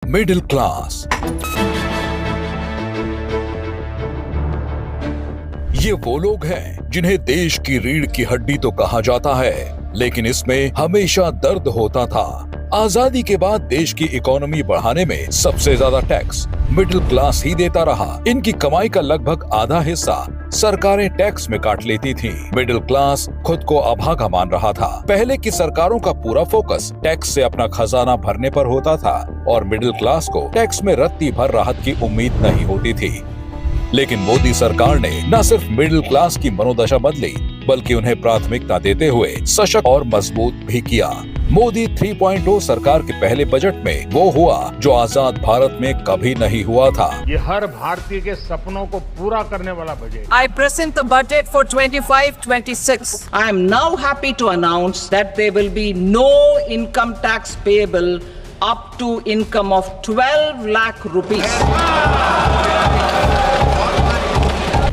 Middle class. ये वो लोग हैं जिन्हें देश की रीढ़ की हड्डी तो कहा जाता है, लेकिन इसमें हमेशा दर्द होता था। आजादी के बाद देश की इकोनॉमी बढ़ाने में सबसे ज्यादा टैक्स मिडिल क्लास ही देता रहा। इनकी कमाई का लगभग आधा हिस्सा सरकारें टैक्स में काट लेती थीं। मिडिल क्लास खुद को अभागा मान रहा था। पहले की सरकारों का पूरा फोकस टैक्स से अपना खजाना भरने पर होता था और मिडिल क्लास को टैक्स में रत्ती भर राहत की उम्मीद नहीं होती थी। लेकिन मोदी सरकार ने न सिर्फ मिडिल क्लास की मनोदशा बदली, बल्कि उन्हें प्राथमिकता देते हुए सशक्त और मजबूत भी किया। मोदी 3.0 सरकार के पहले बजट में वो हुआ जो आजाद भारत में कभी नहीं हुआ था। ये हर भारतीय के सपनों को पूरा करने वाला budget. I present the budget for 25-26. I am now happy to announce that there will be no income tax payable up to income of 12 lakh rupees.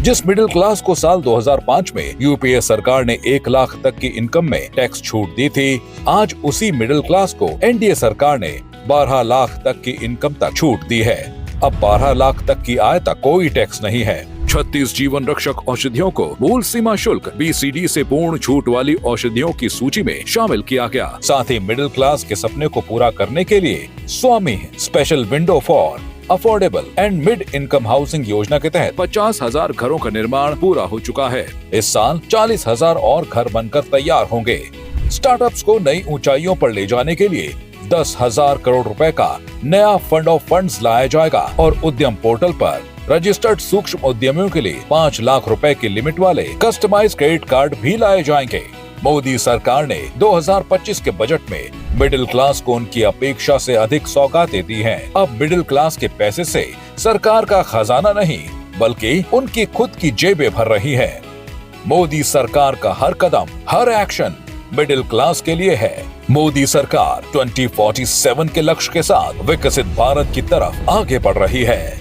जिस मिडिल क्लास को साल 2005 में यूपीए सरकार ने 1 लाख तक की इनकम में टैक्स छूट दी थी, आज उसी मिडिल क्लास को एनडीए सरकार ने 12 लाख तक की इनकम तक छूट दी है। अब 12 लाख तक की आय तक कोई टैक्स नहीं है। 36 जीवन रक्षक औषधियों को मूल सीमा शुल्क BCD से पूर्ण छूट वाली औषधियों की सूची में शामिल किया गया। साथ ही मिडिल क्लास के सपने को पूरा करने के लिए स्वामी special window for affordable and mid income housing योजना के तहत 50,000 घरों का निर्माण पूरा हो चुका है। इस साल 40,000 और घर बनकर तैयार होंगे। स्टार्टअप्स को नई ऊंचाइयों पर ले जाने के लिए 10,000 करोड़ रुपए का नया फंड ऑफ फंड्स लाया जाएगा और उद्यम पोर्टल पर रजिस्टर्ड सूक्ष्म उद्यमियों के लिए 5 लाख रुपए की लिमिट वाले कस्टमाइज्ड क्रेडिट कार्ड भी लाए जाएंगे। मोदी सरकार ने 2025 के बजट में मिडिल क्लास को उनकी अपेक्षा से अधिक सौगातें दी हैं। अब मिडिल क्लास के पैसे से सरकार का खजाना नहीं, बल्कि उनकी खुद की जेबें भर रही है। मोदी सरकार का हर कदम, हर एक्शन मिडिल क्लास के लिए है। मोदी सरकार 2047 के लक्ष्य के साथ विकसित भारत की तरफ आगे बढ़ रही है।